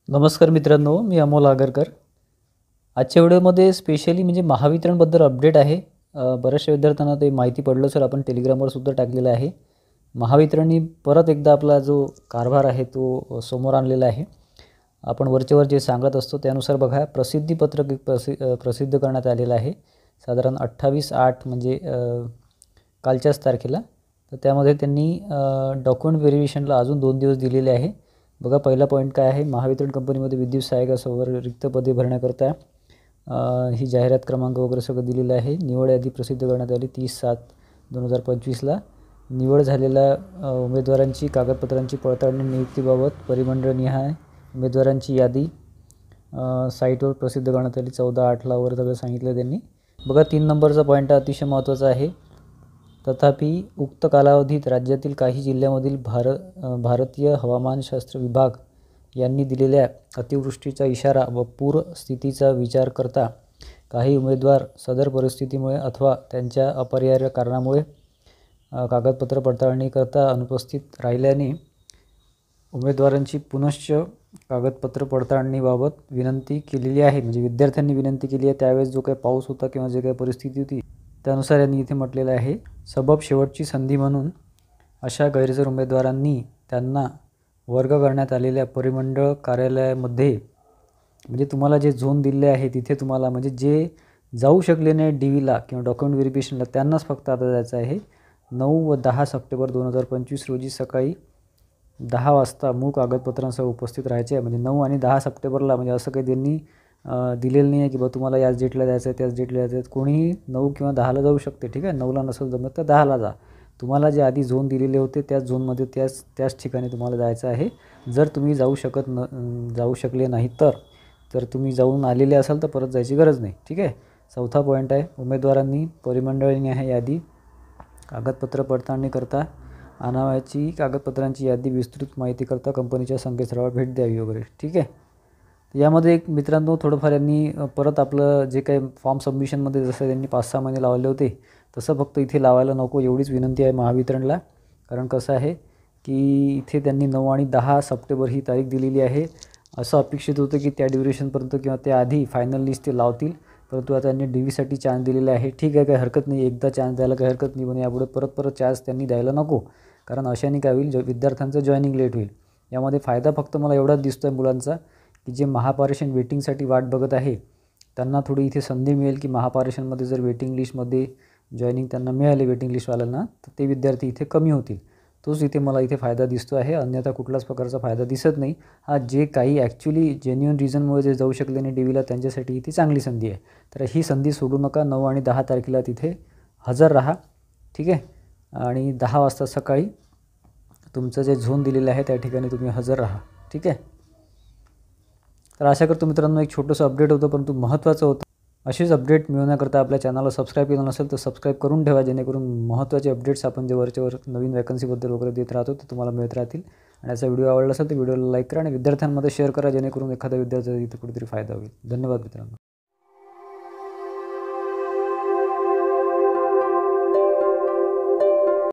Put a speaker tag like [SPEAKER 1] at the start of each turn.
[SPEAKER 1] नमस्कार मित्रांनो, मी अमोल आगरकर. आजच्या व्हिडिओमध्ये स्पेशली म्हणजे महावितरणबद्दल अपडेट आहे. बऱ्याचशा विद्यार्थ्यांना ते माहिती पडलं सर, आपण टेलिग्रामवर सुद्धा टाकलेलं आहे. महावितरणने परत एकदा आपला जो कारभार आहे तो समोर आणलेला आहे. आपण वरचेवर जे सांगत असतो त्यानुसार बघा, प्रसिद्धीपत्रक प्रसिद्ध करण्यात आलेलं आहे साधारण 28/8 म्हणजे कालच्याच तारखेला. तर त्यामध्ये त्यांनी डॉक्युमेंट व्हेरिफिकेशनला अजून 2 दिवस दिलेले आहे. बघा, पहिला पॉईंट काय आहे, महावितरण कंपनीमध्ये विद्युत सहाय्यकासमोर रिक्त पदे भरण्याकरता ही जाहिरात क्रमांक वगैरे सगळं दिलेलं आहे. निवड यादी प्रसिद्ध करण्यात आली 30/7/2025ला. निवड झालेल्या उमेदवारांची कागदपत्रांची पडताळणी नियुक्तीबाबत परिमंडळनिहाय उमेदवारांची यादी साईटवर प्रसिद्ध करण्यात आली 14/8ला वर सगळं सांगितलं त्यांनी. बघा, 3 नंबरचा पॉईंट अतिशय महत्त्वाचा आहे. तथापि उक्त कालावधीत राज्यातील काही जिल्ह्यामधील भारतीय हवामानशास्त्र विभाग यांनी दिलेल्या अतिवृष्टीचा इशारा व पूर स्थितीचा विचार करता काही उमेदवार सदर परिस्थितीमुळे अथवा त्यांच्या अपरिहार्य कारणामुळे कागदपत्र पडताळणीकरता अनुपस्थित राहिल्याने उमेदवारांची पुनश्च कागदपत्र पडताळणीबाबत विनंती केलेली आहे. म्हणजे विद्यार्थ्यांनी विनंती केली आहे. त्यावेळेस जो काही पाऊस होता किंवा जे काही परिस्थिती होती त्यानुसार यांनी इथे म्हटलेलं आहे, सबब शेवटची संधी म्हणून अशा गैरहजर उमेदवारांनी त्यांना वर्ग करण्यात आलेल्या परिमंडळ कार्यालयामध्ये, म्हणजे तुम्हाला जे झोन दिले आहे तिथे तुम्हाला, म्हणजे जे जाऊ शकले नाही DVला किंवा डॉक्युमेंट व्हेरिफिकेशनला त्यांनाच फक्त आता जायचं आहे. 9 व 10 सप्टेंबर 2025 रोजी सकाळी 10 वाजता मूळ कागदपत्रांसह उपस्थित राहायचे आहे. म्हणजे 9 आणि 10 सप्टेंबरला, म्हणजे असं काही त्यांनी दिलेलं नाही आहे की बा तुम्हाला याच डेटला जायचं आहे त्याच डेटला जायचं आहे. कोणीही 9 किंवा 10ला जाऊ शकते, ठीक आहे. 9ला नसेल जमत तर 10ला जा. तुम्हाला जे आधी झोन दिलेले होते त्याच झोनमध्ये त्याच ठिकाणी तुम्हाला जायचं आहे. जर तुम्ही जाऊ शकले नाही तर तुम्ही जाऊन आलेले असाल तर परत जायची गरज नाही, ठीक आहे. 4था पॉईंट आहे, उमेदवारांनी परिमंडळनिहाय यादी कागदपत्र पडताळणीकरता आणावयाची कागदपत्रांची यादी विस्तृत माहितीकरता कंपनीच्या संकेतस्थळावर भेट द्यावी वगैरे, ठीक आहे. यामध्ये एक मित्रांनो थोडंफार यांनी परत आपलं जे काही फॉर्म सबमिशनमध्ये जसं त्यांनी 5-6 महिने लावले होते तसं फक्त इथे लावायला नको, एवढीच विनंती आहे महावितरणला. कारण कसं आहे की इथे त्यांनी 9 आणि 10 सप्टेंबर ही तारीख दिलेली आहे. असं अपेक्षित होतं की त्या ड्युरेशनपर्यंत किंवा त्याआधी फायनल लिस्ट ते लावतील, परंतु आता त्यांनी DVसाठी चान्स दिलेला आहे. ठीक आहे, काही हरकत नाही, एकदा चान्स द्यायला काही हरकत नाही, पण यापुढे परत चान्स त्यांनी द्यायला नको. कारण अशाने काय होईल, विद्यार्थ्यांचं जॉईनिंग लेट होईल. यामध्ये फायदा फक्त मला एवढाच दिसतो आहे मुलांचा, की जे महापारेषण वेटिंगसाठी वाट बघत आहे त्यांना थोडी इथे संधी मिळेल की महापारेषणमध्ये जर वेटिंग लिस्टमध्ये जॉईनिंग त्यांना मिळाले वेटिंग लिस्टवाल्यांना तर ते विद्यार्थी इथे कमी होतील. तोच इथे मला इथे फायदा दिसतो आहे, अन्यथा कुठलाच प्रकारचा फायदा दिसत नाही. जे काही ॲक्च्युली जेन्युइन रिझनमुळे जे जाऊ शकले नाही DVला त्यांच्यासाठी इथे चांगली संधी आहे. तर ही संधी सोडू नका. 9 आणि 10 तारखेला तिथे हजर राहा, ठीक आहे. आणि 10 वाजता सकाळी तुमचं जे झोन दिलेलं आहे त्या ठिकाणी तुम्ही हजर राहा, ठीक आहे. तर आशा करतो मित्रांनो एक छोटंसं अपडेट होतं परंतु महत्त्वाचं होतं. असेच अपडेट मिळवण्याकरता आपल्या चॅनलला सबस्क्राईब केलं नसेल तर सबस्क्राईब करून ठेवा, जेणेकरून महत्त्वाचे अपडेट्स आपण जे वरच्यावर नवीन वॅकन्सीबद्दल वगैरे देत राहतो ते तुम्हाला मिळत राहतील. आणि याचा व्हिडिओ आवडला असेल तर व्हिडिओला लाईक करा आणि विद्यार्थ्यांमध्ये शेअर करा, जेणेकरून एखाद्या विद्यार्थ्याचा इथे कुठेतरी फायदा होईल. धन्यवाद मित्रांनो.